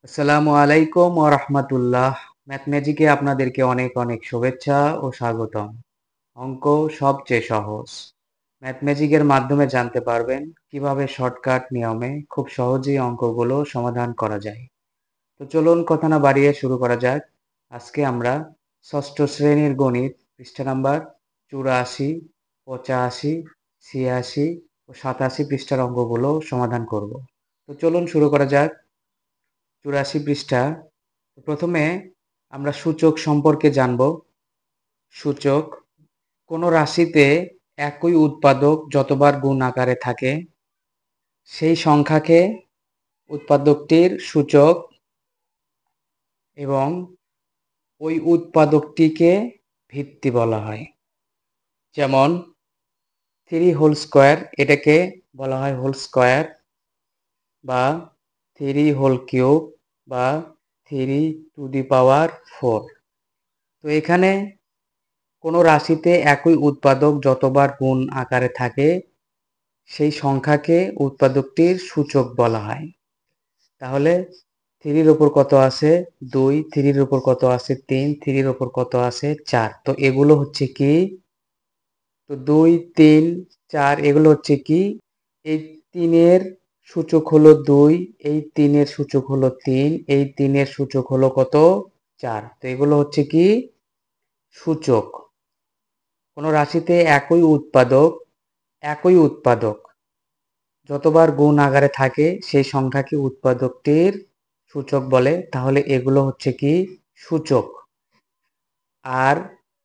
আসসালামু আলাইকুম ওয়া রাহমাতুল্লাহ। ম্যাথ ম্যাজিকে আপনাদেরকে অনেক অনেক শুভেচ্ছা ও স্বাগতম। অঙ্ক সবচেয়ে সহজ। ম্যাথ ম্যাজিকের মাধ্যমে জানতে পারবেন কিভাবে শর্টকাট নিয়মে খুব সহজেই অঙ্কগুলো সমাধান করা যায়। তো চলুন কথা না বাড়িয়ে শুরু করা যাক। আজকে আমরা ষষ্ঠ শ্রেণীর গণিত পৃষ্ঠা নাম্বার 84, 85, 86 ও 87 পৃষ্ঠার অঙ্কগুলো সমাধান করব। তো চলুন শুরু করা যাক। 84 পৃষ্ঠা। প্রথমে আমরা সূচক সম্পর্কে জানব। সূচক কোনো রাশিতে একই উৎপাদক যতবার গুণ আকারে থাকে সেই সংখ্যাকে উৎপাদকটির সূচক এবং ওই উৎপাদকটিকে ভিত্তি বলা হয়। যেমন 3 হোল স্কোয়ার, এটাকে বলা হয় হোল স্কোয়ার, বা 3 হোল কিউব, বা 3 টু দি পাওয়ার 4। তো এখানে কোনো রাশিতে একই উৎপাদক যতবার গুণ আকারে থাকে সেই সংখ্যাকে উৎপাদকটির সূচক বলা হয়। তাহলে 3-র উপর কত আছে 2, 3-র উপর কত আছে 3, 3-র উপর কত আছে 4। তো এগুলো হচ্ছে কি, তো 2, 3, 4 এগুলো হচ্ছে কি, এই 3-এর সূচক হলো 2, এই 3-এর সূচক হলো 3, এই 3-এর সূচক হলো কত 4। তো এগুলো হচ্ছে কি সূচক। কোনো রাশিতে একই উৎপাদক যতবার গুণ আকারে থাকে সেই সংখ্যাকে উৎপাদকটির সূচক বলে। তাহলে এগুলো হচ্ছে কি সূচক। আর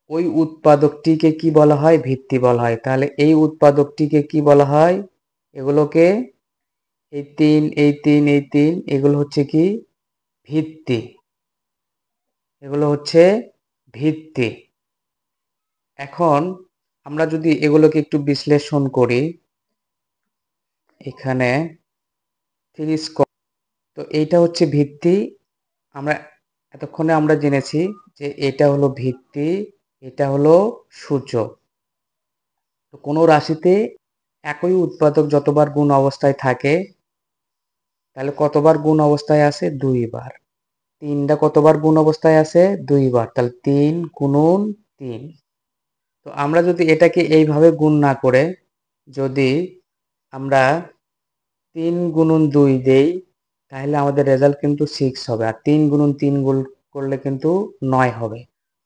ওই উৎপাদকটিকে কি বলা হয়, ভিত্তি বলা হয়। তাহলে এই উৎপাদকটিকে কি বলা হয়, এগুলোকে এই 3, এই 3, এই 3 এগুলো হচ্ছে কি ভিত্তি, এগুলো হচ্ছে ভিত্তি। এখন আমরা যদি এগুলোকে একটু বিশ্লেষণ করি, এখানে 3 স্কোয়ার, তো এইটা হচ্ছে ভিত্তি। আমরা এতক্ষণে আমরা জেনেছি যে এটা হলো ভিত্তি, এটা হলো সূচক। তো কোনো রাশিতে একই উৎপাদক যতবার গুণ অবস্থায় থাকে তাহলে কতবার গুণ অবস্থায় আছে 2 বার। 3টা কতবার গুণ অবস্থায় আছে 2 বার, তাহলে 3 গুণন 3। তো আমরা যদি এটাকে এইভাবে গুণ না করে যদি আমরা 3 গুণন 2 দেই তাহলে আমাদের রেজাল্ট কিন্তু 6 হবে, আর 3 গুণন 3 গুণ করলে কিন্তু 9 হবে।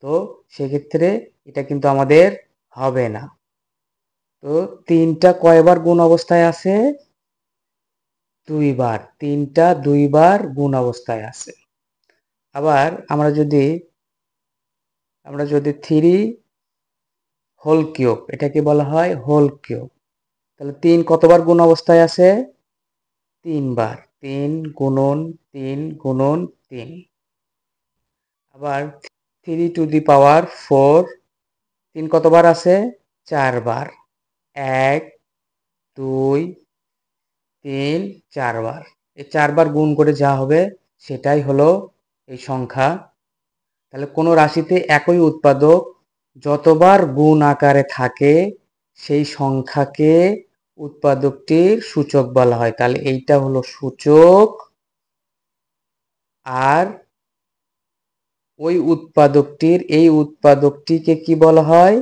তো সেক্ষেত্রে এটা কিন্তু আমাদের হবে না। তো 3টা কয়বার গুণ অবস্থায় আছে 2 বার, 3টা 2 বার গুণ অবস্থায় আছে। আবার আমরা যদি 3 হোল কিউব, এটাকে বলা হয় হোল কিউব, তাহলে 3 কতবার গুণ অবস্থায় আছে 3 বার, 3 গুণন 3 গুণন 3। আবার 3 টু দি পাওয়ার 4, 3 কতবার আছে 4 বার, 1 2 3 4 বার। এই 4 বার গুণ করে যা হবে সেটাই হলো এই সংখ্যা। তাহলে কোনো রাশিতে একই উৎপাদক যতবার গুণ আকারে থাকে সেই সংখ্যাকে উৎপাদকটির সূচক বলা হয়। তাহলে এইটা হলো সূচক, আর ওই এই উৎপাদকটিকে কি বলা হয়,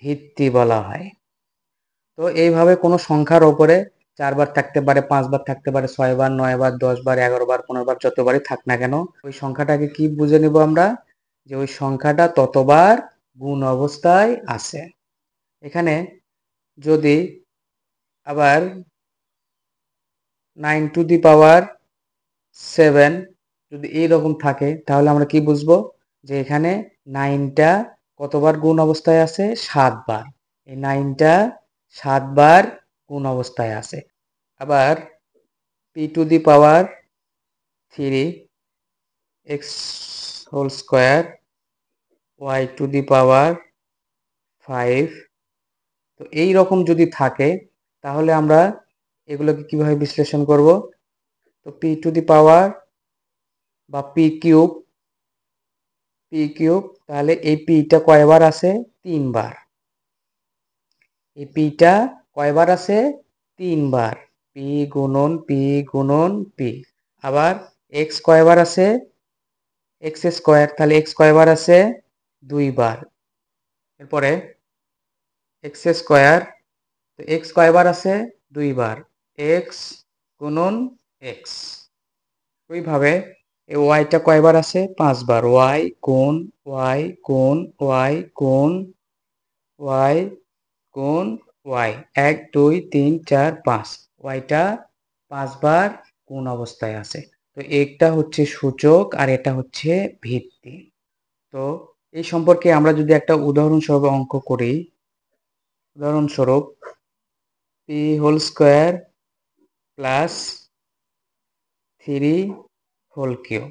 ভিত্তি বলা হয়। তো এইভাবে কোনো সংখ্যার ওপরে 4 বার থাকতে পারে, 5 বার থাকতে পারে, 6 বার, 9 বার, 10 বার, 11 বার, 15 বার, যতবারই থাক না কেন ওই সংখ্যাটাকে কি বুঝে নেব আমরা, যে ওই সংখ্যাটা ততবার গুণ অবস্থায় আছে। এখানে যদি আবার 9 টু দি পাওয়ার 7 যদি এইরকম থাকে তাহলে আমরা কি বুঝবো, যে এখানে 9টা কতবার গুণ অবস্থায় আছে 7 বার, এই 9টা 7 বার গুণ অবস্থায় আছে। আবার p to the power 3 x whole square y to the power 5, তো এই রকম যদি থাকে তাহলে আমরা এগুলোকে কিভাবে বিশ্লেষণ করব। তো p টু দি পাওয়ার বা p কিউব, তাহলে এই pটা কয়বার আছে 3 বার, এই pটা কয়বার আছে 3 বার, p গুণন p গুণন p। আবার এক্স কয়বার আছে, এক্স স্কোয়ার, তাহলে এক্স কয়বার আছে 2 বার। এরপরে এক্স স্কোয়ার, তো এক্স কয়বার আছে 2 বার, এক্স গুণন এক্স। ওইভাবে এই ওয়াইটা কয়বার আছে 5 বার, ওয়াই গুণ ওয়াই গুণ ওয়াই গুণ ওয়াই গুণ ওয়াই, 1 2 3 4 5, ওয়াইটা 5 বার গুণ অবস্থায় আছে। তো এটা হচ্ছে সূচক আর এটা হচ্ছে ভিত্তি। তো এই সম্পর্কে আমরা যদি একটা উদাহরণস্বরূপ অঙ্ক করি, উদাহরণস্বরূপ p whole square plus 3 whole cube,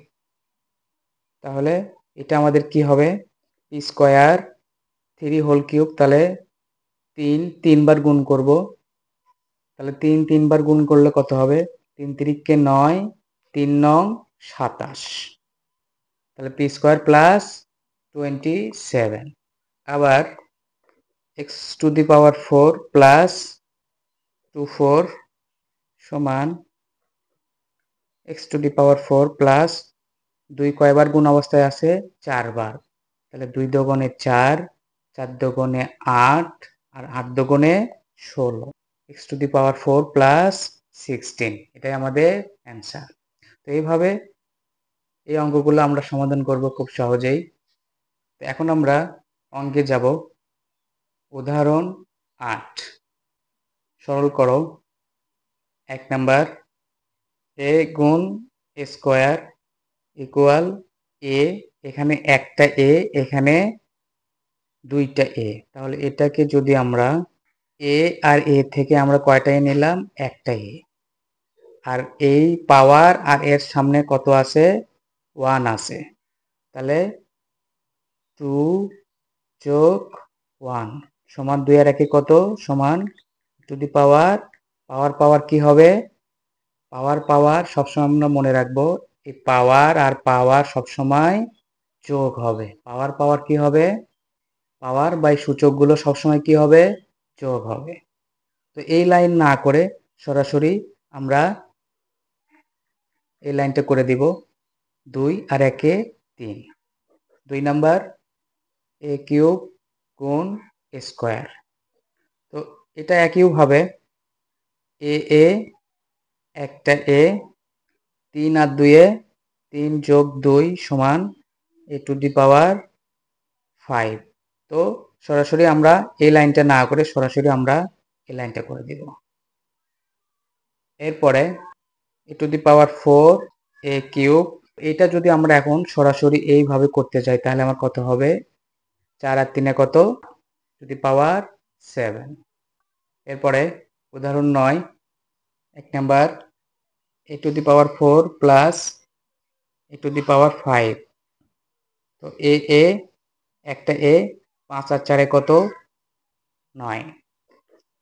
তাহলে এটা আমাদের কি হবে, পি স্কোয়ার 3 হোল কিউব, তাহলে 3 বার গুণ করব, তাহলে 3 বার গুণ করলে কত হবে, 3 3 9, 3 9 27, তাহলে পি স্কোয়ার প্লাস 27। আবার x to the power 4 plus 24 সমান x to the power 4 plus 2 কয়বার গুণ অবস্থায় আছে 4 বার, তাহলে 2 দোগুণে 4, 4 দোগুণে 8 আর 8 দোগুণে 16, x to the power 4 plus 16, এটাই আমাদের অ্যান্সার। তো এইভাবে এই অঙ্কগুলো আমরা সমাধান করব খুব সহজেই। তো এখন আমরা অঙ্কে যাব। উদাহরণ 8, সরল করো। 1 নাম্বার, এ গুণ এ স্কোয়ার ইকুয়াল এ, এখানে একটা এ, এখানে দুইটা এ, তাহলে এটাকে যদি আমরা এ আর এ থেকে আমরা কয়টা এ নিলাম, একটা এ, আর এই পাওয়ার আর এর সামনে কত আছে 1 আছে, তাহলে 2 যোগ 1 সমান 2 আর 1 কত, সমান টু দি পাওয়ার, পাওয়ার পাওয়ার কি হবে, পাওয়ার পাওয়ার সবসময় আমরা মনে রাখবো, এই পাওয়ার আর পাওয়ার সবসময় যোগ হবে, পাওয়ার পাওয়ার কি হবে, পাওয়ার বাই সূচকগুলো সবসময় কি হবে, যোগ হবে। তো এই লাইন না করে সরাসরি আমরা এই লাইনটা করে দিব, 2 আর 1 3, 2 নাম্বার এ কিউব গুণ এ স্কোয়ার। তো এটা একইভাবে এ এ, একটা এ, 3 আর 2 3 যোগ 2 সমান এ টু দি পাওয়ার 5। তো সরাসরি আমরা এই লাইনটা না করে সরাসরি আমরা এই লাইনটা করে দিব। এরপরে এ to the power 4 A cube, এটা যদি আমরা এখন সরাসরি এইভাবে করতে যাই তাহলে আমার কত হবে, 4 আর 3 কত, টু দি পাওয়ার 7। এরপরে উদাহরণ 9, 1 number, A to the power 4 plus A to the power 5, তো এ একটা এ, 5 আর 4 কত 9।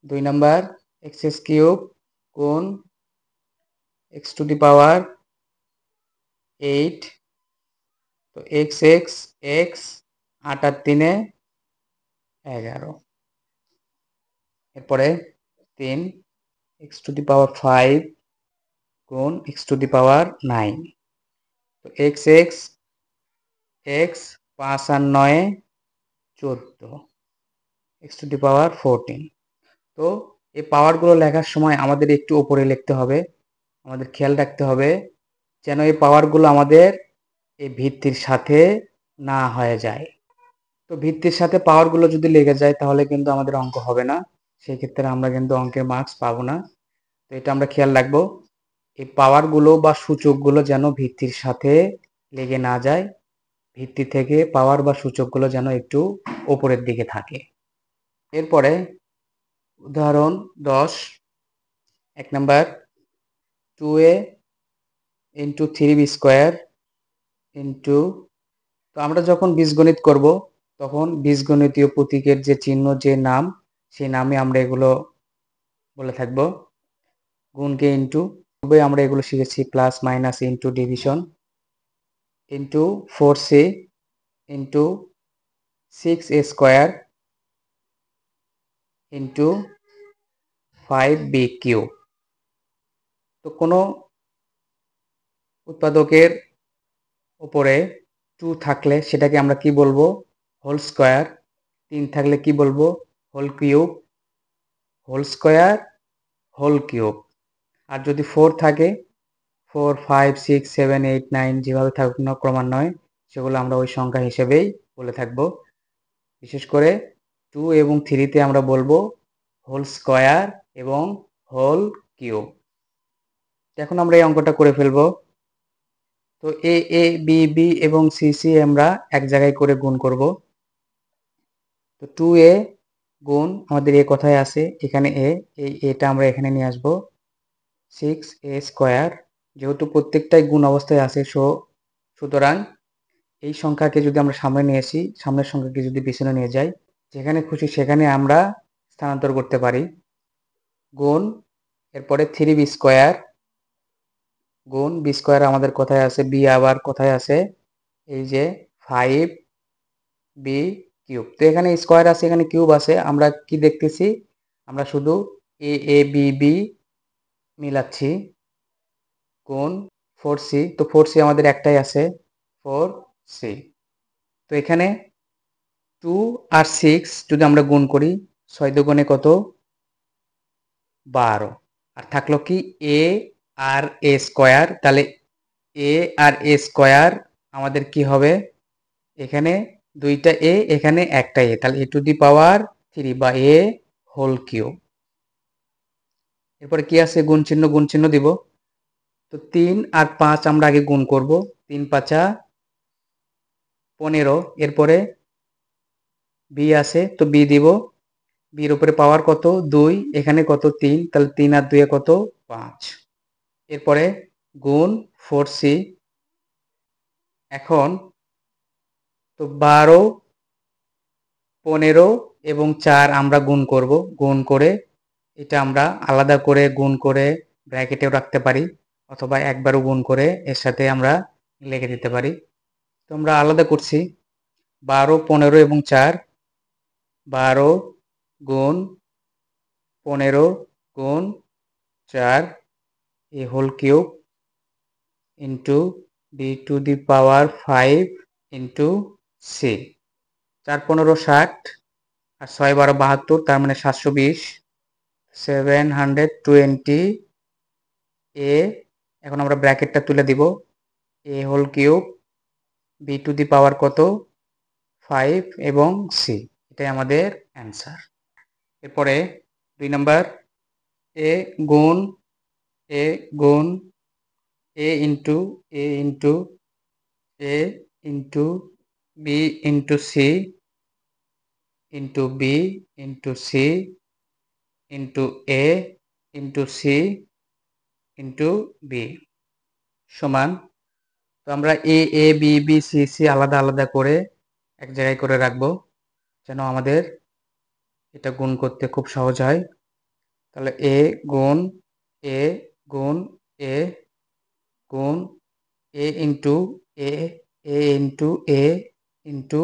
2 নাম্বার এক্স কিউব গুণ এক্স টু দি পাওয়ার 8, তো এক্স এক্স এক্স, 8 আর 3 11। এরপরে 3 এক্স টু দি পাওয়ার 5 গুণ এক্স টু দি পাওয়ার 9, তো এক্স এক্স এক্স, 5 আর 9 14, এক্স টু দি পাওয়ার 14। তো এই পাওয়ারগুলো লেখার সময় আমাদের একটু উপরে লিখতে হবে, আমাদের খেয়াল রাখতে হবে যেন এই পাওয়ারগুলো আমাদের এই ভিত্তির সাথে না হয়ে যায়। তো ভিত্তির সাথে পাওয়ারগুলো যদি লেগে যায় তাহলে কিন্তু আমাদের অঙ্ক হবে না, সেই ক্ষেত্রে আমরা কিন্তু অঙ্কের মার্কস পাবো না। তো এটা আমরা খেয়াল রাখবো, এই পাওয়ারগুলো বা সূচকগুলো যেন ভিত্তির সাথে লেগে না যায়, ভিত্তি থেকে পাওয়ার বা সূচকগুলো যেন একটু উপরের দিকে থাকে। এরপরে উদাহরণ 10, 1 number, 2a into 3b square into, তো আমরা যখন বীজগণিত করব তখন বীজগণিতীয় প্রতীকের যে চিহ্ন, যে নাম, সেই নামে আমরা এগুলো বলে থাকবো। গুণকে ইন্টু, আমরা এগুলো শিখেছি, plus minus into division, into 4c into 6a square into 5b cube. তো কোনো উৎপাদকের উপরে 2 থাকলে সেটাকে আমরা কি বলবো? Whole square. 3 থাকলে কি বলবো? Whole cube. Whole square, whole cube. আর যদি 4 থাকে, 4, 5, 6, 7, 8, 9 যেভাবে থাকুক না ক্রমান্বয়ে, সেগুলো আমরা ওই সংখ্যা হিসেবেই বলে থাকবো। বিশেষ করে 2 এবং 3 তে আমরা বলবো হোল স্কয়ার এবং হোল কিউব। এখন আমরা এই অঙ্কটা করে ফেলবো। তো এ বি বি এবং সি আমরা এক জায়গায় করে গুণ করব। তো 2a গুণ আমাদের এ কোথায় আছে? এখানে এ, এই এটা আমরা এখানে নিয়ে আসবো। 6a স্কয়ার, যেহেতু প্রত্যেকটাই গুণ অবস্থায় আছে, সুতরাং এই সংখ্যাকে যদি আমরা সামনে নিয়ে আসি, সামনের সংখ্যাকে যদি পিছনে নিয়ে যাই, যেখানে খুশি সেখানে আমরা স্থানান্তর করতে পারি। গুণ, এরপরে 3b স্কয়ার, গুণ বি স্কয়ার আমাদের কোথায় আছে? বি আবার কোথায় আছে? এই যে 5b কিউব। তো এখানে স্কয়ার আছে, এখানে কিউব আছে, আমরা কি দেখতেছি? আমরা শুধু এ বি বি মিলাচ্ছি। গুণ 4c, তো 4c আমাদের একটাই আছে, 4c। তো এখানে 2 আর 6 যদি আমরা গুণ করি, 6 দুগুণে কত? 12। আর থাকলো কি? এ আর এ স্কয়ার। তাহলে এ আর এ স্কয়ার আমাদের কি হবে? এখানে দুইটা এ, এখানে একটা এ, তাহলে এ টু দি পাওয়ার 3 বা এ হোল কিউব। এরপরে কি আছে? গুণ চিহ্ন দিব। তো 3 আর 5 আমরা আগে গুণ করব। 3 5 15। এরপরে বি আছে, তো বি দিব। বির উপরে পাওয়ার কত? 2, এখানে কত? 3, তাহলে 3 আর 2 কত? 5। এরপরে গুণ 4c। এখন তো 12, 15 এবং 4 আমরা গুণ করব। গুণ করে এটা আমরা আলাদা করে গুণ করে ব্র্যাকেটেও রাখতে পারি, অথবা একবারও গুণ করে এর সাথে আমরা লিখে দিতে পারি। তো আমরা আলাদা করছি। 12, 15 এবং 4, 12 গুণ 15 গুণ 4 A whole cube into B to the power 5 into C. 4 15 60 আর 6 12 72, তার মানে 720, 720 এ। এখন আমরা ব্র্যাকেটটা তুলে দিব। A whole cube B to the power কত? 5 এবং সি। এটাই আমাদের অ্যান্সার। এরপরে 2 নাম্বার, এ গুণ এ গুণ A into A into A into B into C into B into C into A into C into B সমান। তো আমরা A B B C C আলাদা আলাদা করে এক জায়গায় করে রাখবো, যেন আমাদের এটা গুণ করতে খুব সহজ হয়। তাহলে এ গুণ এ গুণ এ গুণ A into A A into A into,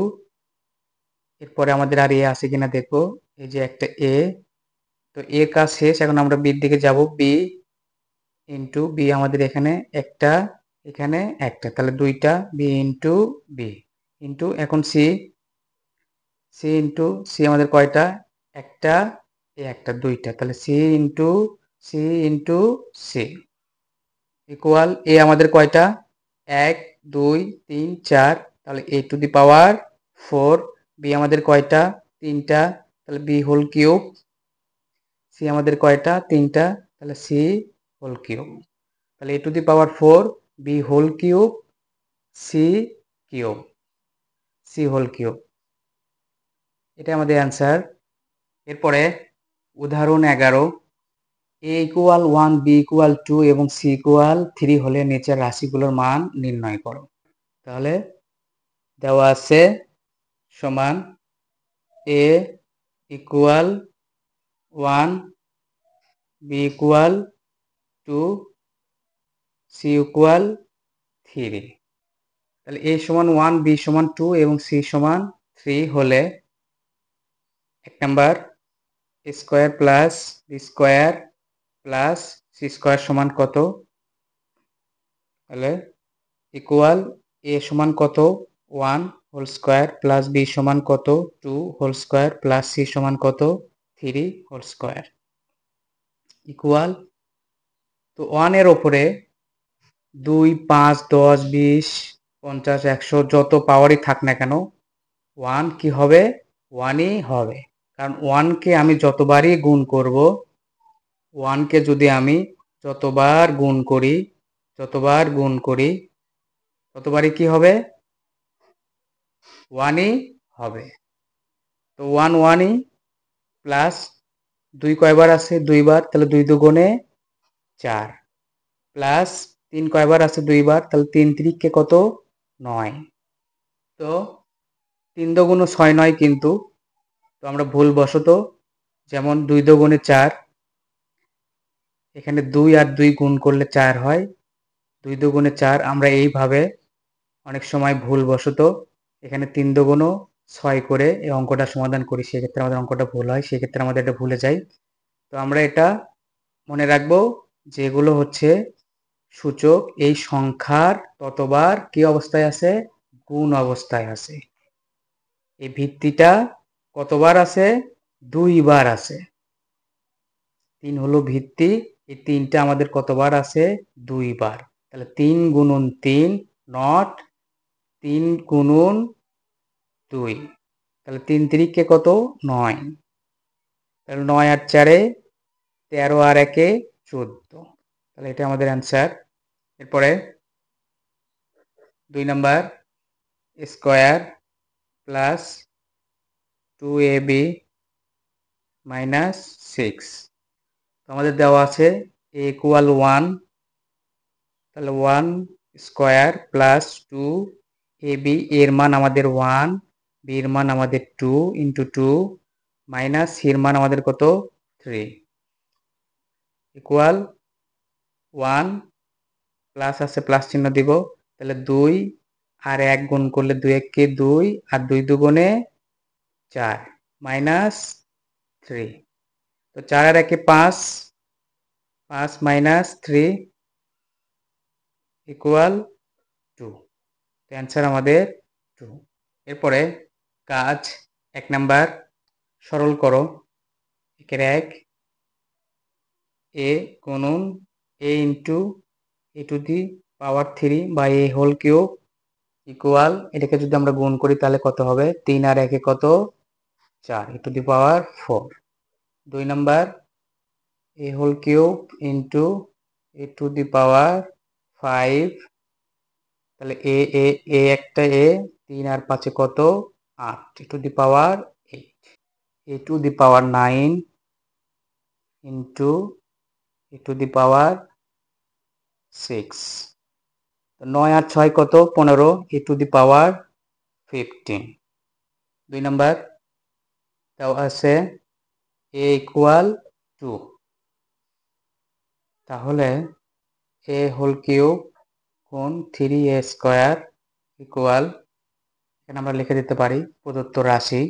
এরপরে আমাদের আর এ আছে কিনা দেখবো। এই যে একটা এ, তো এ কাজ শেষ। এখন আমরা বির দিকে যাব। বি ইন্টু বি আমাদের এখানে একটা, এখানে একটা, তাহলে দুইটা বি ইন্টু বি ইন্টু, এখন সি, সি ইন্টু সি আমাদের কয়টা? একটা, এ একটা, দুইটা, তাহলে সি ইন্টু সি ইকুয়াল এ আমাদের কয়টা? 1 2 3 4, তাহলে A to the power 4। B আমাদের কয়টা? 3টা, তাহলে বি হোল কিউব। সি আমাদের কয়টা? 3টা, তাহলে সি হোল কিউব। তাহলে A to the power 4 B whole cube C cube, C whole cube, এটা আমাদের অ্যান্সার। এরপরে উদাহরণ 11, এ ইকুয়াল 1 বি ইকুয়াল 2 এবং সি ইকুয়াল 3 হলে নিচের রাশিগুলোর মান নির্ণয় করো। তাহলে দেওয়া আছে সমান A equal 1 B equal 2 C equal 3। তাহলে এ সমান 1 বি সমান 2 এবং সি সমান 3 হলে 1 number, A square plus B square plus C square সমান কত? তাহলে ইকুয়াল এ সমান কত 1 হোল স্কোয়ার প্লাস বি সমান কত 2 হোল স্কোয়ার প্লাস সি সমান কত 3 হোল স্কোয়ার ইকুয়াল তো 1 এর ওপরে 2 5 10 20 50 100 যত পাওয়ারই থাক না কেন 1 কি হবে 1ই হবে, কারণ 1 কে আমি যতবারই গুণ করব 1 কে যদি আমি যতবার গুণ করি ততবারই কি হবে 1ই হবে। তো 1 1ই প্লাস 2 কয়বার আছে 2 বার, তাহলে 2 দুগুণে 4 প্লাস 3 কয়বার আছে 2 বার, তাহলে 3 3 কত 9। তো 3 দুগুণে 6 নয়, কিন্তু তো আমরা ভুলবশত যেমন 2 দুগুণে 4 এখানে 2 আর 2 গুণ করলে 4 হয়, 2 দুগুণে 4 আমরা এইভাবে অনেক সময় ভুলবশত এখানে 3 দুগুণ 6 করে এই অঙ্কটা সমাধান করি, সেক্ষেত্রে আমাদের অঙ্কটা ভুল হয়, সেক্ষেত্রে আমাদের এটা ভুলে যাই। তো আমরা এটা মনে রাখবো যে এগুলো হচ্ছে সূচক এই সংখ্যার ততবার কি অবস্থায় আছে গুণ অবস্থায় আছে। এই ভিত্তিটা কতবার আছে 2 বার আছে। 3 হলো ভিত্তি, এই 3টা আমাদের কতবার আছে 2 বার, তাহলে 3 গুণন 3 নট 3 গুণন 2, তাহলে 3 3 কত 9, তাহলে 9 আর 4 13 আর 1 14, তাহলে এটা আমাদের অ্যান্সার। এরপরে 2 number square plus 2ab minus 6, তো আমাদের দেওয়া আছে a ইকুয়াল 1, তাহলে 1 স্কয়ার প্লাস 2ab, এর মান আমাদের 1, b এর মান আমাদের 2 ইন্টু 2 মাইনাস c এর মান আমাদের কত 3 ইকুয়াল 1 প্লাস আছে প্লাস চিহ্ন দিব, তাহলে 2 আর 1 গুণ করলে 2 1 কে 2 আর 2 দুগুণে 4 মাইনাস 3, তো 4 আর 1 5 5 মাইনাস 3 ইকুয়াল 2, অ্যান্সার আমাদের 2। এরপরে কাজ 1 নাম্বার সরল করো, একের 1 a গুণন a into a to the power 3 by a whole cube equal, এটাকে যদি আমরা গুণ করি তাহলে কত হবে 3 আর 1 কত 4 e to the power 4। 2 number a whole cube into a to the power 5, তাহলে a একটা a 3 আর 5 কত 8 e to the power 8, a to the power 9 into a to the power 6, তো 9 আর 6 কত 15 e to the power 15। 2 number তাও আছে a equal 2, তাহলে a whole cube গুণ 3a স্কয়ার ইকুয়াল, এখানে আমরা লিখে দিতে পারি প্রদত্ত রাশি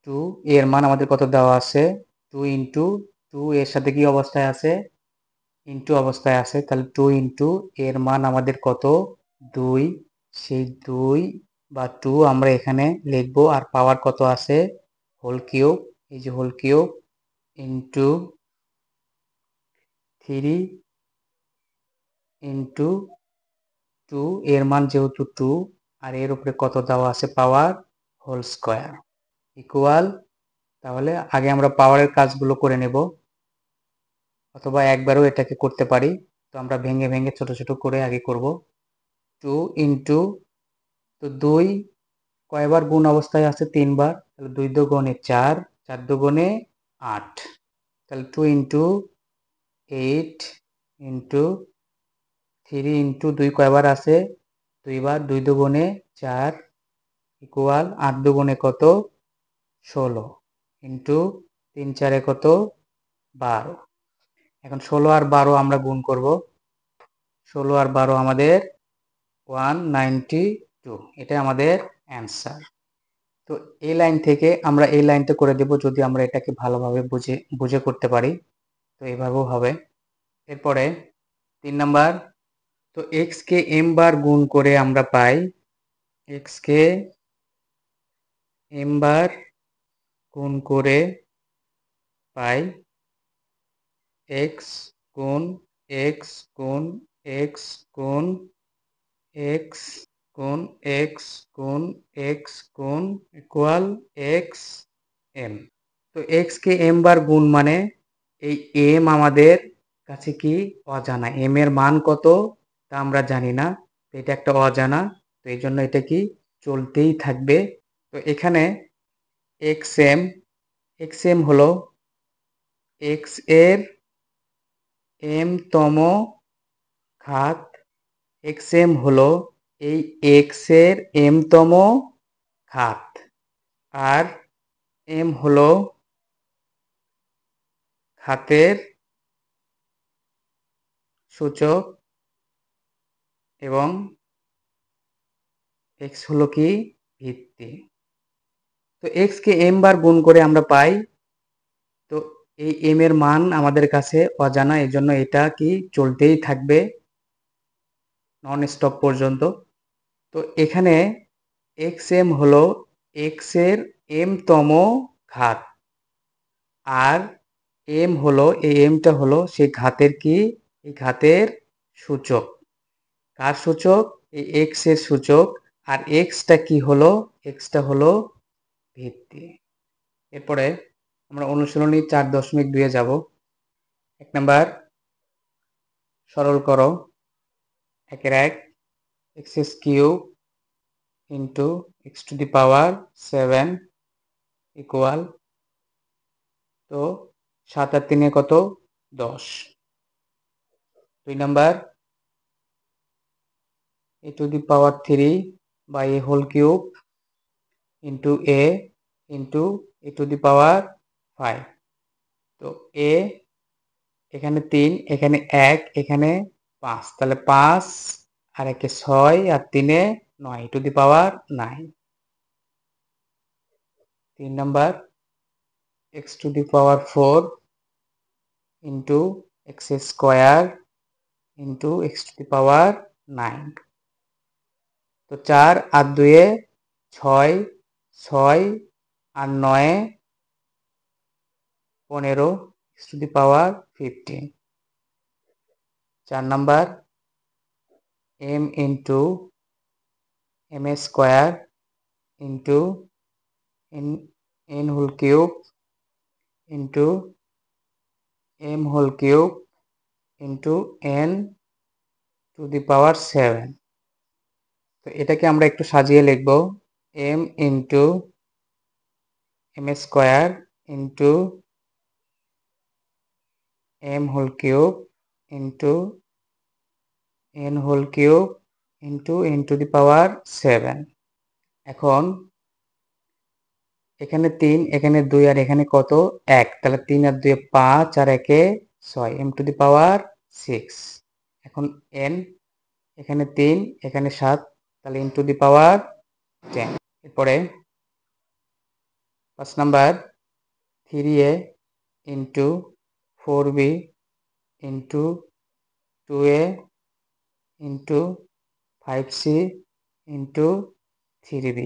2 এর মান আমাদের কত দেওয়া আছে 2 ইন্টু 2 এর সাথে কি অবস্থায় আছে ইন্টু অবস্থায় আছে, তাহলে 2 ইন্টু এর মান আমাদের কত 2, সেই 2 বা 2 আমরা এখানে লিখব, আর পাওয়ার কত আছে হোল কিউব, এই যে হোল কিউব ইন্টু 3 ইন্টু 2 এর মান যেহেতু 2 আর এর উপরে কত দেওয়া আছে পাওয়ার হোল স্কয়ার ইকুয়াল, তাহলে আগে আমরা পাওয়ারের কাজগুলো করে নেব, অথবা একবারও এটাকে করতে পারি, তো আমরা ভেঙে ভেঙে ছোট ছোট করে আগে করব। 2 ইন্টু, তো 2 কয়বার গুণ অবস্থায় আছে 3 বার, তাহলে 2 দুগুণে 4 4 দুগুণে 8, তাহলে 2 ইন্টু 8 ইন্টু 3 ইন্টু 2 কয়বার আছে 2 বার, 2 দুগুণে 4 ইকুয়াল 8 দুগুণে কত 16 ইন্টু 3 4 কত 12। এখন 16 আর 12 আমরা গুণ করব, 16 আর 12 আমাদের 192, এটা আমাদের অ্যান্সার। তো এই লাইন থেকে আমরা এই লাইনটা করে দেব যদি আমরা এটাকে ভালোভাবে বুঝে করতে পারি, তো এইভাবেও হবে। এরপরে 3 নাম্বার তো x কে m বার গুণ করে আমরা পাই x কে m বার গুণ করে পাই x গুণ x গুণ x গুণ x গুণ x গুণ x গুণ ইকুয়াল x m। তো x কে m বার গুণ মানে এই m আমাদের কাছে কি অজানা, m এর মান কত তা আমরা জানি না, তো এটা একটা অজানা, তো এই জন্য এটা কি চলতেই থাকবে। তো এখানে xm হলো x এর m তম ঘাত, xm হলো এই x এর m তম ঘাত, আর m হলো ঘাতের সূচক এবং x হলো কি ভিত্তি। তো x কে m বার গুণ করে আমরা পাই, তো এই m এর মান আমাদের কাছে অজানা, এই জন্য এটা কি চলতেই থাকবে নন স্টপ পর্যন্ত। তো এখানে xm হলো x এর m তম ঘাত, আর m হলো এই mটা হলো সেই ঘাতের কি এই ঘাতের সূচক। কার সূচক? এই x এর সূচক। আর xটা কি হলো? xটা হলো ভিত্তি। এরপরে আমরা অনুশীলনী 4.2 যাব। 1 নাম্বার সরল করো। 1 x cube into x to the power 7 equal, তো 7 আর 3 কত 10। 2 number a to the power 3 by a whole cube into a to the power 5। তো a এখানে 3, এখানে 1, এখানে 5, তাহলে 5 আর 1 6 আর 3 9 to the power 9। 3 number x to the power 4 into x square into x to the power 9। তো 4 আর 2 6, 6 আর 9 15 x to the power 15। 4 number m into m square into n whole cube into m whole cube into n to the power 7। তো এটাকে আমরা একটু সাজিয়ে লিখব, m into m square into m whole cube into n whole cube into n to the power 7। এখন এখানে 3, এখানে 2 আর এখানে কত 1, তাহলে 3 আর 2 5 আর 1 6, m টু দি পাওয়ার 6। এখন n এখানে 3, এখানে 7, তাহলে n টু দি পাওয়ার 10। এরপরে 5 number 3a into 4b into 2a into 5c into 3b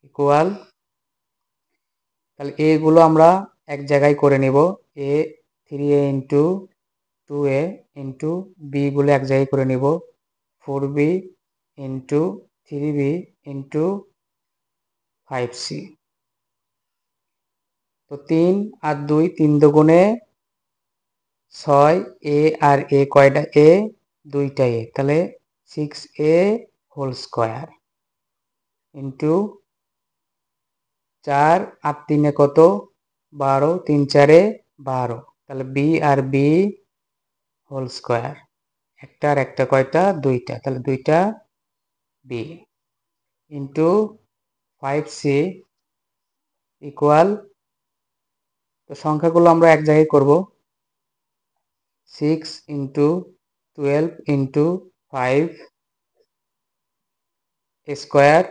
equal, তাহলে এগুলো আমরা এক জায়গায় করে নেব, a 3a into 2a into b গুলো এক জায়গায় করে নেব, 4b into 3b into 5c। তো 3 আর 2 3 দুগুণে 6, a আর a কয়টা a 2টা a, তাহলে 6a হোল স্কোয়ার ইন্টু 4 আর 3 কত 12, 3 4 12, তাহলে b আর b হোল স্কোয়ার, একটা আর একটা কয়টা 2টা, তাহলে 2টা b ইন্টু 5c ইকুয়াল, তো সংখ্যাগুলো আমরা এক জায়গায় করব, 6 into 12 into 5 square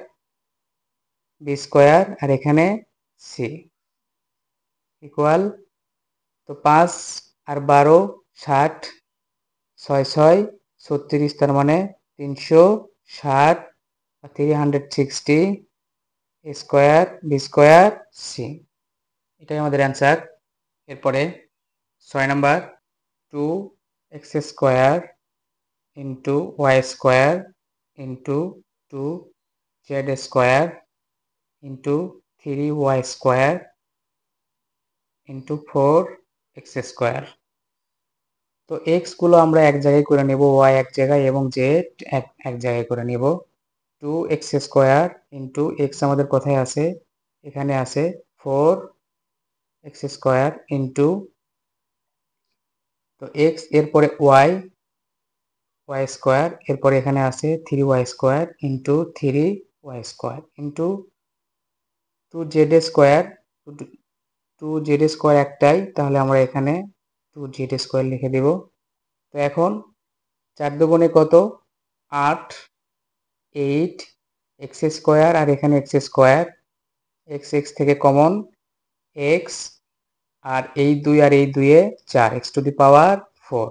B square আর এখানে c ইকুয়াল, তো 5 আর 12 60, 6 6 36 তার মানে 360 360 স্কোয়ার বি স্কোয়ার সি, এটাই আমাদের অ্যান্সার। এরপরে 6 number 2x square into y square into 2z square into 3y square into 4x square. তো এক্স গুলো আমরা এক জায়গায় করে নেব, ওয়াই এক জায়গায় এবং জেড এক জায়গায় করে নেব। 2x স্কোয়ার ইন্টু এক্স আমাদের কোথায় আছে, এখানে আছে 4x স্কোয়ার ইন্টু, তো এক্স এরপরে ওয়াই স্কোয়ার, এরপরে এখানে আছে 3y square into 3y square into 2z square. 2z square একটাই, তাহলে আমরা এখানে 2z স্কোয়ার লিখে দেব। তো এখন 4 দুগুণে কত, 8, 8 এক্স স্কোয়ার আর এখানে এক্স স্কোয়ার, এক্স এক্স থেকে কমন এক্স, আর এই 2 আর এই 2 এ 4 x to the power 4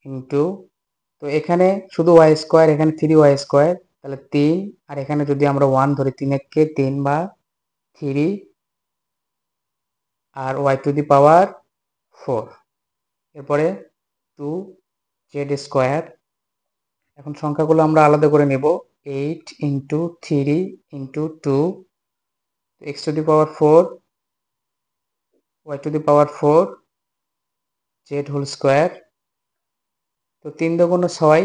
into, তো এখানে শুধু ওয়াই স্কোয়ার, এখানে 3y স্কোয়ার, তাহলে 3, আর এখানে যদি আমরা 1 ধরি 3 একে 3 বা 3 আর ওয়াই টু দি পাওয়ার 4, এরপরে 2z স্কোয়ার। এখন সংখ্যাগুলো আমরা আলাদা করে নেব, 8 into 3 into 2 x to the power 4 y to the power 4 z whole square. তো 3 দুগুণ 6,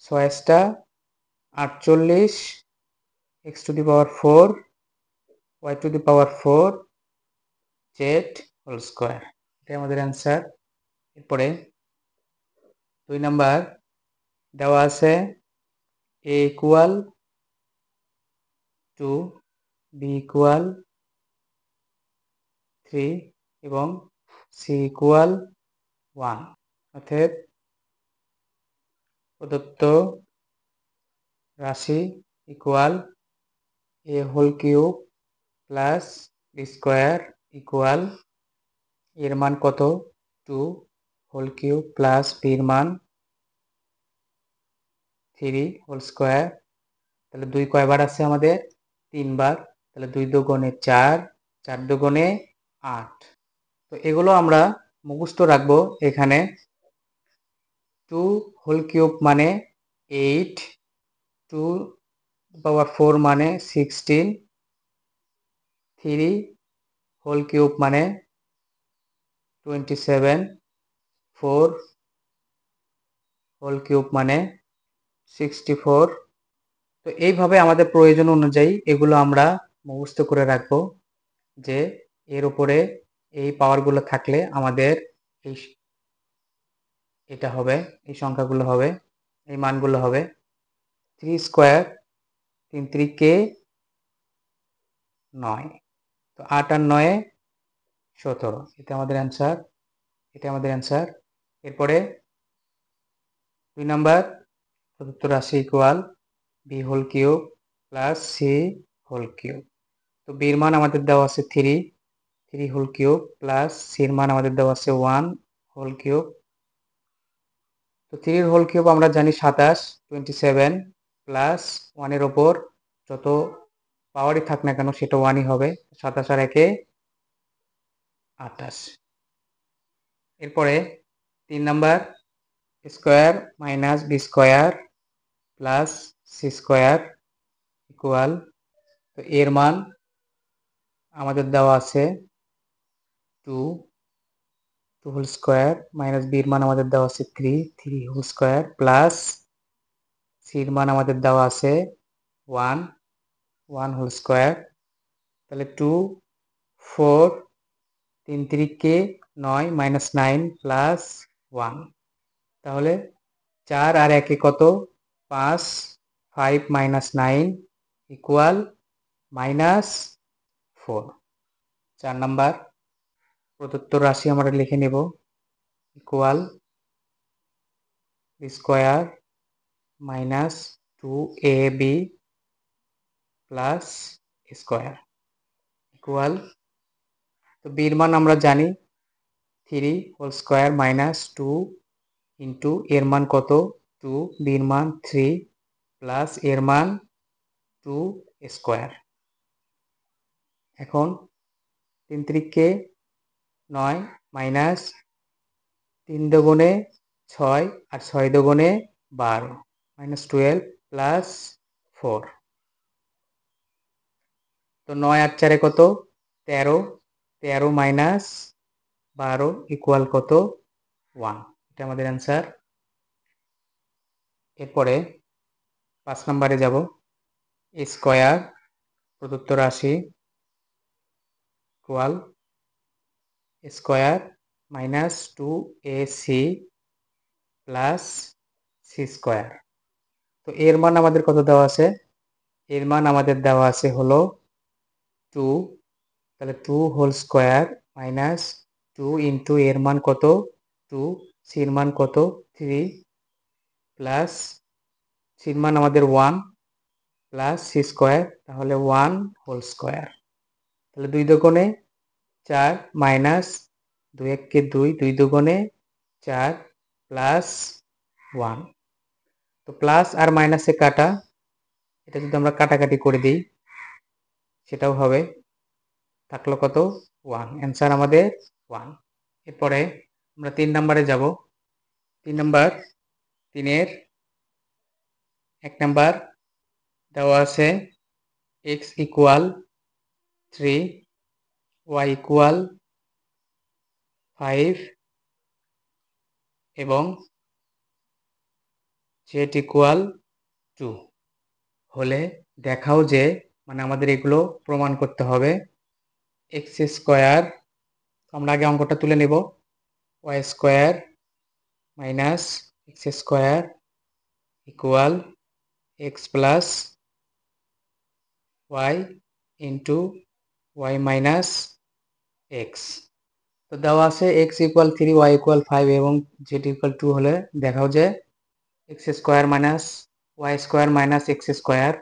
6টা 48 x to the power 4 y to the power 4 z whole square, এটাই আমাদের অ্যান্সার। এরপরে 2 নাম্বার দেওয়া আছে a ইকুয়াল 2, b ইকুয়াল 3 এবং c ইকুয়াল 1, অর্থাৎ প্রদত্ত রাশি equal a whole cube plus b square equal, এর মান কত 2 হোল কিউব প্লাস বির মান 3 হোল স্কোয়ার। তাহলে 2 কয়বার আছে আমাদের, 3 বার, তাহলে 2 দুগুণে 4, 4 দুগুণে 8। তো এগুলো আমরা মুখস্থ রাখবো। এখানে 2 হোল কিউব মানে 8, 2 পাওয়ার 4 মানে 16, 3 হোল কিউব মানে 27, 4 হোল কিউব মানে 64। তো এইভাবে আমাদের প্রয়োজন অনুযায়ী এগুলো আমরা মুখস্থ করে রাখবো, যে এর উপরে এই পাওয়ারগুলো থাকলে আমাদের এই এটা হবে, এই সংখ্যাগুলো হবে, এই মানগুলো হবে। 3 স্কোয়ার 3 3 9, তো 8 আর 9 17, এটা আমাদের অ্যান্সার, এটা আমাদের অ্যান্সার। এরপরে 2 নাম্বার প্রদত্ত রাশি equal b whole cube plus c whole cube. তো বির মান আমাদের দেওয়া আছে 3 হোল কিউব প্লাস সির মান আমাদের দেওয়া আছে 1 হোল কিউব। তো 3 হোল কিউব আমরা জানি 27, 27 প্লাস 1 এর ওপর যত পাওয়ারই থাক না কেন সেটা 1ই হবে, 27 আর 1 28। এরপরে 3 number square minus b square plus c square equal, তো এর মান আমাদের দেওয়া আছে 2 হোল স্কোয়ার মাইনাস বির মান আমাদের দেওয়া আছে 3 হোল স্কোয়ার প্লাস সির মান আমাদের দেওয়া আছে 1 হোল স্কোয়ার। তাহলে 2 4 3 3 9 মাইনাস 9 প্লাস 1, তাহলে 4 আর 1 কত 5, 5 মাইনাস 9 ইকুয়াল -4। 4 নাম্বার প্রদত্ত রাশি আমরা লিখে নেব equal b square minus 2ab plus square equal, তো বির মান আমরা জানি 3 হোল স্কোয়ার মাইনাস 2 ইন্টু এর মান কত 2, বির মান 3 প্লাস এর মান 2 স্কোয়ার। এখন 3 3 9 মাইনাস 3 দুগুণে 6 আর 6 দুগুণে 12 মাইনাস 12 প্লাস 4। তো 9 আর 4 কত 13, 13 মাইনাস 12 ইকুয়াল কত 1। এটা আমাদের অ্যান্সার। এরপরে 5 নম্বরে যাব। স্কোয়ার প্রদত্ত রাশি equal square minus 2ac plus c square. তো এর মান আমাদের কত দেওয়া আছে, এর মান আমাদের দেওয়া আছে হলো 2, তাহলে 2 হোল স্কোয়ার মাইনাস 2 ইন্টু এর মান কত 2, সির মান কত 3 প্লাস সির মান আমাদের 1 প্লাস সি স্কোয়ার, তাহলে 1 হোল স্কোয়ার। তাহলে 2 দুগুণে 4 মাইনাস 2 1 2, 2 দুগুণে 4 প্লাস 1। তো প্লাস আর মাইনাসে কাটা, এটা যদি আমরা কাটাকাটি করে দিই সেটাও হবে, থাকলো কত 1। অ্যান্সার আমাদের 1। এরপরে আমরা 3 নম্বরে যাব। 3 নম্বর, 3-এর 1 নম্বর দেওয়া আছে x ইকুয়াল 3, y ইকুয়াল 5 এবং z ইকুয়াল 2 হলে দেখাও যে, মানে আমাদের এগুলো প্রমাণ করতে হবে। এক্স স্কোয়ার, আমরা আগে অঙ্কটা তুলে নেব, y square minus x square equal x plus y into y minus x. তো দেওয়া আছে এক্স ইকুয়াল 3, ওয়াই ইকুয়াল 5 এবং জেড ইকুয়াল 2 হলে দেখাও যে x square minus y square minus x square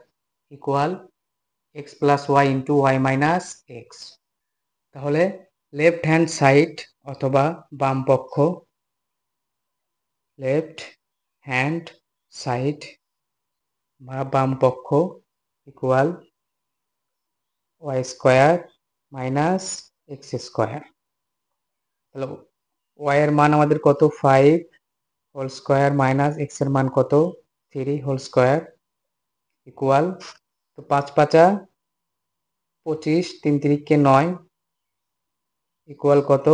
equal x plus y into y minus x. তাহলে left hand side অথবা বাম পক্ষ, লেফট হ্যান্ড সাইড বা বাম পক্ষ equal y square minus x square. তাহলে ওয়াই এর মান আমাদের কত 5 হোল স্কোয়ার মাইনাস এক্স এর মান কত 3 হোল স্কোয়ার ইকুয়াল, তো 5 5 25, 3 3 9 ইকুয়াল কত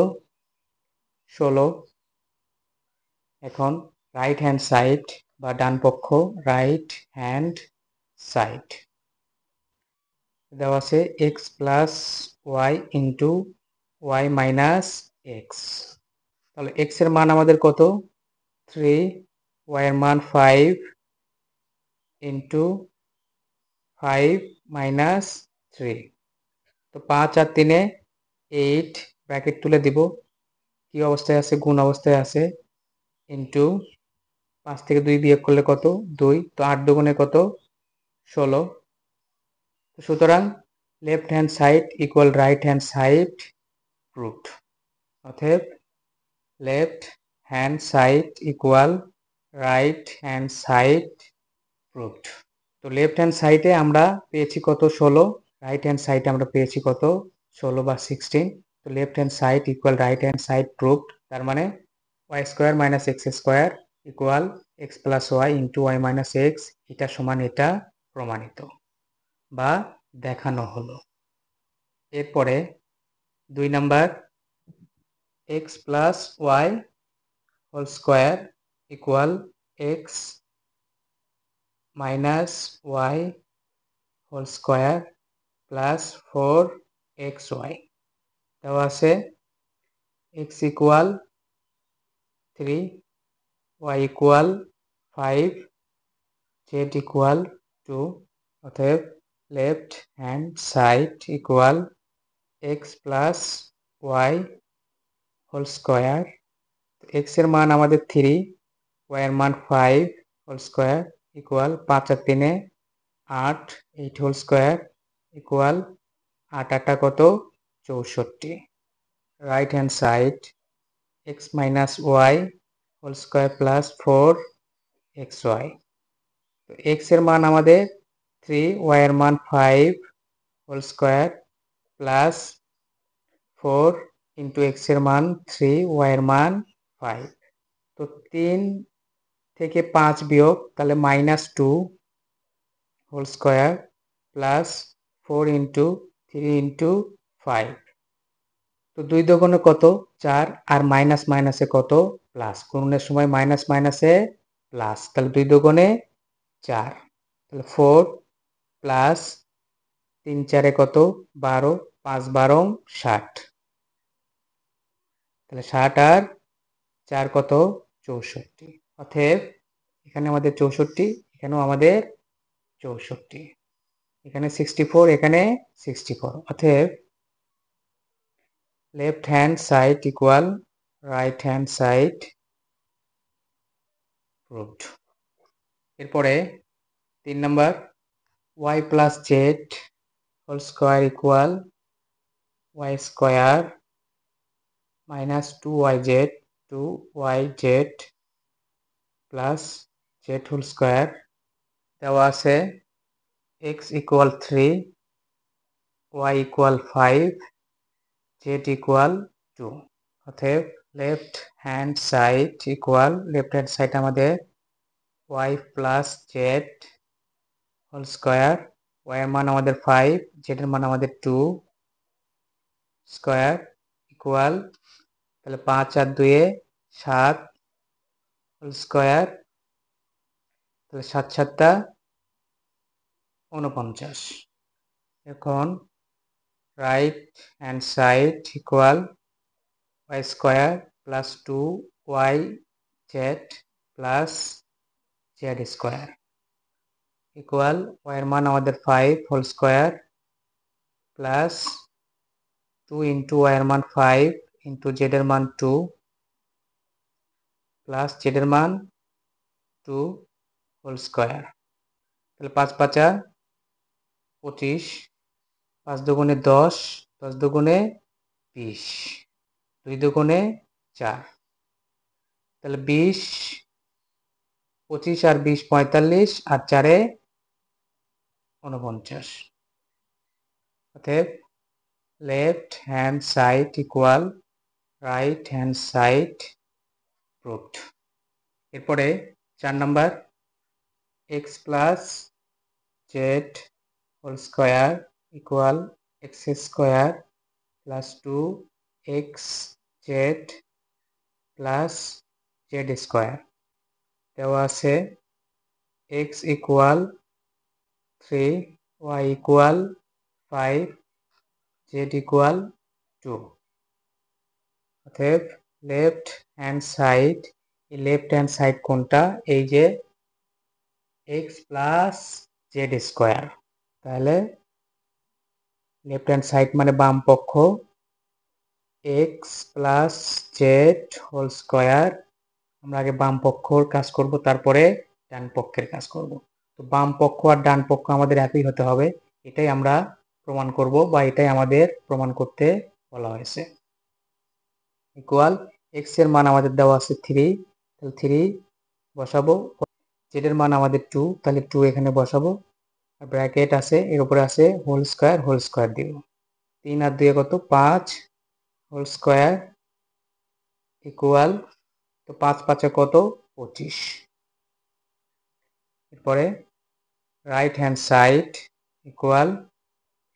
16। এখন রাইট হ্যান্ড সাইড বা ডান পক্ষ, রাইট হ্যান্ড সাইড দেওয়া আছে x plus y into y minus x. তাহলে এক্স এর মান আমাদের কত 3, ওয়াই এর মান 5 ইন্টু 5 মাইনাস 3। তো 5 আর 3 8, ব্র্যাকেট তুলে দিব, কি অবস্থায় আছে গুণ অবস্থায় আছে, ইন্টু 5 থেকে 2 বিয়োগ করলে কত 2, তো 8 দুগুণে কত 16। সুতরাং left hand side equal right hand side proved. অতএব left hand side equal right hand side proved. তো লেফট হ্যান্ড সাইডে আমরা পেয়েছি কত 16, রাইট হ্যান্ড সাইডে আমরা পেয়েছি কত 16 বা 16। তো left hand side equal right hand side proved, তার মানে y square minus x square equal x plus y into y minus x, এটা সমান এটা প্রমাণিত বা দেখানো হলো। এরপরে 2 number, x plus y whole square equal x minus y whole square plus 4xy দেওয়া আছে x equal 3, y equal 5, z equal 2। অতএব left hand side equal x plus y whole square. X এর মান আমাদের 3, ওয়াই এর মান 5 whole square equal 5 আর 3 8, 8 whole square equal 8 8 কত 64। Right hand side x minus y whole square plus 4xy। তো x এর মান আমাদের 3, ওয়াই এর মান 5 whole square plus 4 into x এর মান 3, ওয়াই এর মান 5। তো 3 থেকে 5 বিয়োগ, তাহলে -2 whole square plus 4 into 3 into 5। তো 2 দোকানে কত 4, আর মাইনাস মাইনাসে কত প্লাস, গুণনের সময় মাইনাস মাইনাসে প্লাস, তাহলে 2 দোকানে 4, তাহলে 4 প্লাস 3 4 কত 12, 5 12 60, তাহলে 60 আর 4 কত 64। অতএব এখানে আমাদের 64, এখানেও আমাদের 64, এখানে 64, এখানে 64। অতএব left hand side equal right hand side proved. এরপরে 3 number, y plus z whole square equal y square minus 2yz 2yz plus z whole square. দেওয়া আছে x equal 3, y equal 5, z equal 2। অতএব left hand side equal, left hand side আমাদের y plus z whole square, y এর মান আমাদের 5, z এর মান আমাদের 2 স্কোয়ার ইকুয়াল, তাহলে 5 আর 2 7 হোল স্কোয়ার, তাহলে 7 7 49। এখন right hand side equal y square plus 2yz plus z square equal, y এর মান আমাদের 5 whole square plus 2 into y এর মান 5 ইন্টু z এর মান 2 প্লাস z এর মান 2 হোল স্কোয়ার। তাহলে 5 5 25, 5 দুগুণে 10, 10 দুগুণে 20, 2 দুগুণে 4, তাহলে 20, 25 আর 20 45, আর 4 49। অতএব left hand side equal right hand side proved. এরপরে 4 number, x plus z whole square equal x square plus 2xz plus z square. দেওয়া আছে x equal 3, y equal 5, z equal 2। অতএব লেফট হ্যান্ড সাইড, এই left hand side কোনটা, এই যে x plus z square, তাহলে left hand side মানে বাম পক্ষ, x plus z whole square. আমরা আগে বাম পক্ষর কাজ করব, তারপরে ডান পক্ষের কাজ করব। তো বাম পক্ষ আর ডান পক্ষ আমাদের একই হতে হবে, এটাই আমরা প্রমাণ করব, বা এটাই আমাদের প্রমাণ করতে বলা হয়েছে। ইকুয়াল, x এর মান আমাদের দেওয়া আছে 3, তাহলে 3 বসাবো, z এর মান আমাদের 2, তাহলে 2 এখানে বসাবো, আর ব্র্যাকেট আছে, এর উপরে আছে হোল স্কোয়ার দিব। 3 আর 2 কত 5 হোল স্কোয়ার ইকুয়াল, তো 5 5 কত 25। এরপরে right hand side equal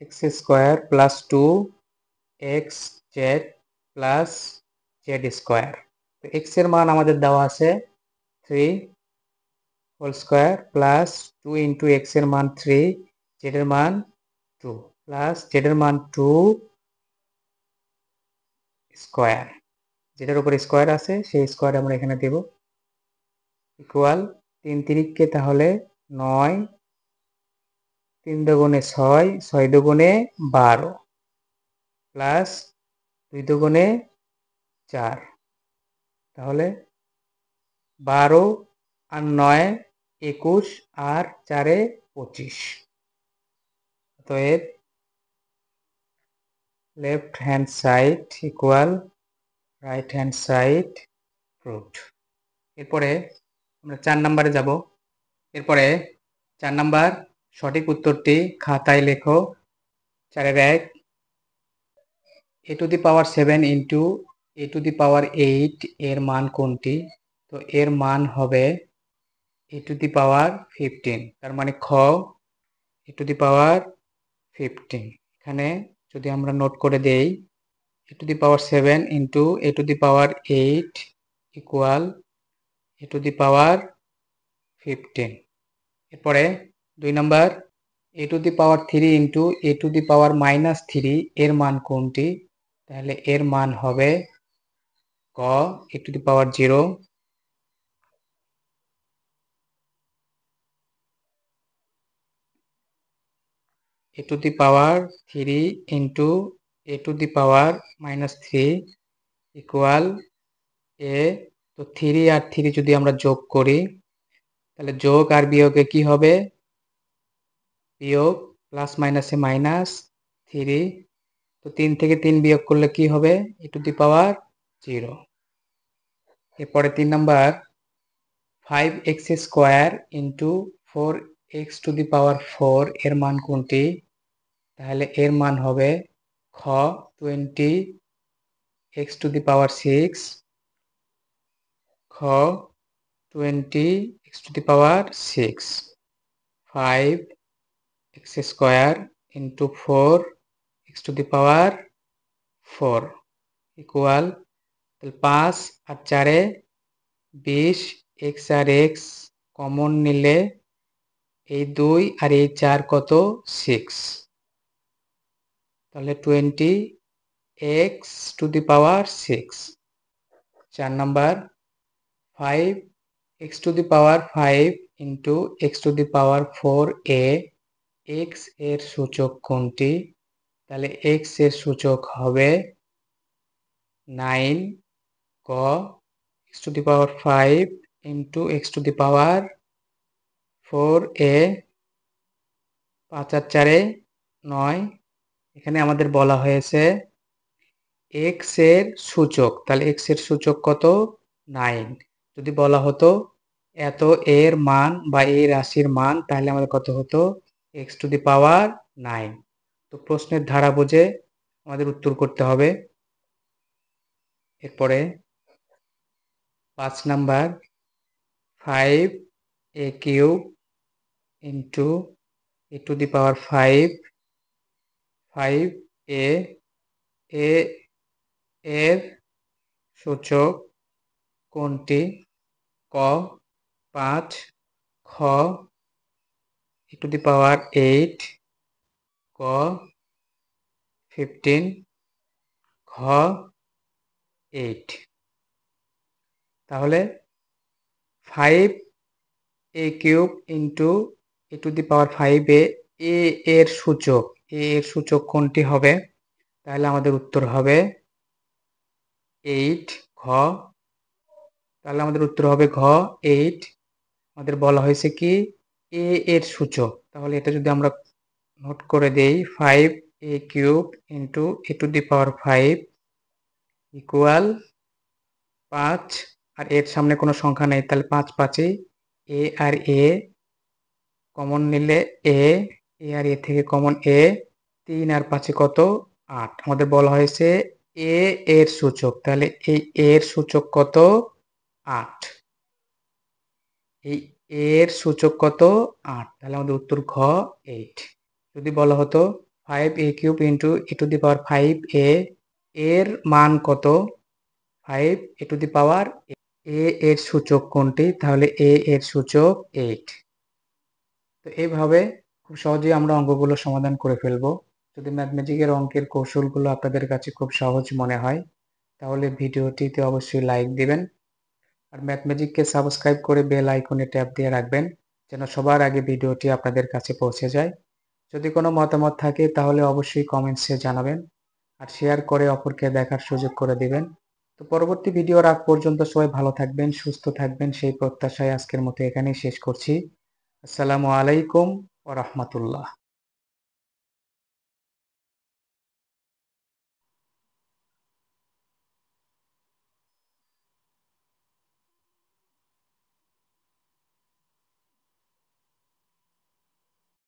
x square plus 2xz plus z square. তো এক্স এর মান আমাদের দেওয়া আছে 3 whole square plus 2 into x এর মান 3, জেড এর মান 2 প্লাস জেড এর মান 2 স্কোয়ার, যেটার উপর স্কোয়ার আছে সেই স্কোয়ার আমরা এখানে দেব ইকুয়াল, 3 3 তাহলে 9, 3 দুগুণে 6, 6 দুগুণে 12 প্লাস 2 দুগুণে 4, তাহলে 12 আর 9 21, আর 4 25। অতএব left hand side equal right hand side proved. এরপরে আমরা 4 নম্বরে যাব। এরপরে 4 নাম্বার সঠিক উত্তরটি খাতায় লেখো। 4 এর 1 a to the power 7 into a to the power 8 এর মান কোনটি? তো এর মান হবে a টু দি পাওয়ার 15, তার মানে খ a টু দি পাওয়ার 15। এখানে যদি আমরা নোট করে দেই a to the power 7 into a to the power 8 equal a to the power 15। এরপরে 2 number a to the power 3 into a to the power -3 এর মান কোনটি? তাহলে এর মান হবে ক a টু দি পাওয়ার 0। a to the power 3 into a to the power -3 equal a। তো 3 আর 3 যদি আমরা যোগ করি তাহলে যোগ আর বিয়োগে কি হবে? বিয়োগ, প্লাস মাইনাসে -3। তো 3 থেকে 3 বিয়োগ করলে কি হবে? a টু দি পাওয়ার 0। এরপরে 3 number 5x square into 4x to the power 4 এর মান কোনটি? তাহলে এর মান হবে খ 20x টু দি পাওয়ার 6, খ 20x to the power 6। 5x square into 4x to the power 4 equal 5 আর 4 20, x আর x কমন নিলে এই 2 আর এই 4 কত? 6। তাহলে 20x to the power 6। 4 number 5x to the power 5 into x to the power 4a x এর সূচক কোনটি? তাহলে x এর সূচক হবে 9। ক x to the power 5 into x to the power 4a, 5 আর 4 9। এখানে আমাদের বলা হয়েছে x এর সূচক, তাহলে x এর সূচক কত? 9। যদি বলা হতো এত এর মান বা এই রাশির মান তাহলে আমাদের কত হতো? x to the power 9। তো প্রশ্নের ধারা বুঝে আমাদের উত্তর করতে হবে। এরপরে 5 number 5a cube into a to the power 5 5a এর সূচক কোনটি? ক 5, খ e টু দি পাওয়ার 8, ক 15, খ 8। তাহলে 5a cube into e to the power 5a এর সূচক কোনটি হবে? তাহলে আমাদের উত্তর হবে 8, ঘ। তাহলে আমাদের উত্তর হবে ঘ 8। আমাদের বলা হয়েছে কি a এর সূচক, তাহলে এটা যদি আমরা নোট করে দেই 5a cube into e to the power 5 equal 5 আর এর সামনে কোনো সংখ্যা নেই, তাহলে 5 5 a আর a কমন নিলে a আর a থেকে কমন a, 3 আর 5 কত? 8। আমাদের বলা হয়েছে a এর সূচক, তাহলে এই এর সূচক কত? 8। এই এর সূচক কত? 8। তাহলে আমাদের উত্তর ঘ 8। যদি বলা হতো 5a cube into e to the power 5a এর মান কত? 5 e to the power a এর সূচক কোনটি? তাহলে a এর সূচক 8। তো এইভাবে খুব সহজেই আমরা অঙ্কগুলো সমাধান করে ফেলবো। যদি ম্যাথমেটিকের অঙ্কের কৌশলগুলো আপনাদের কাছে খুব সহজ মনে হয় তাহলে ভিডিওটিতে অবশ্যই লাইক দিবেন আর ম্যাথমেটিককে সাবস্ক্রাইব করে বেল আইকনে ট্যাপ দিয়ে রাখবেন যেন সবার আগে ভিডিওটি আপনাদের কাছে পৌঁছে যায়। যদি কোনো মতামত থাকে তাহলে অবশ্যই কমেন্টসে জানাবেন আর শেয়ার করে অপরকে দেখার সুযোগ করে দিবেন। তো পরবর্তী ভিডিওর আগ পর্যন্ত সবাই ভালো থাকবেন, সুস্থ থাকবেন সেই প্রত্যাশায় আজকের মতো এখানেই শেষ করছি। আসসালামু আলাইকুম ওয়া রাহমাতুল্লাহ।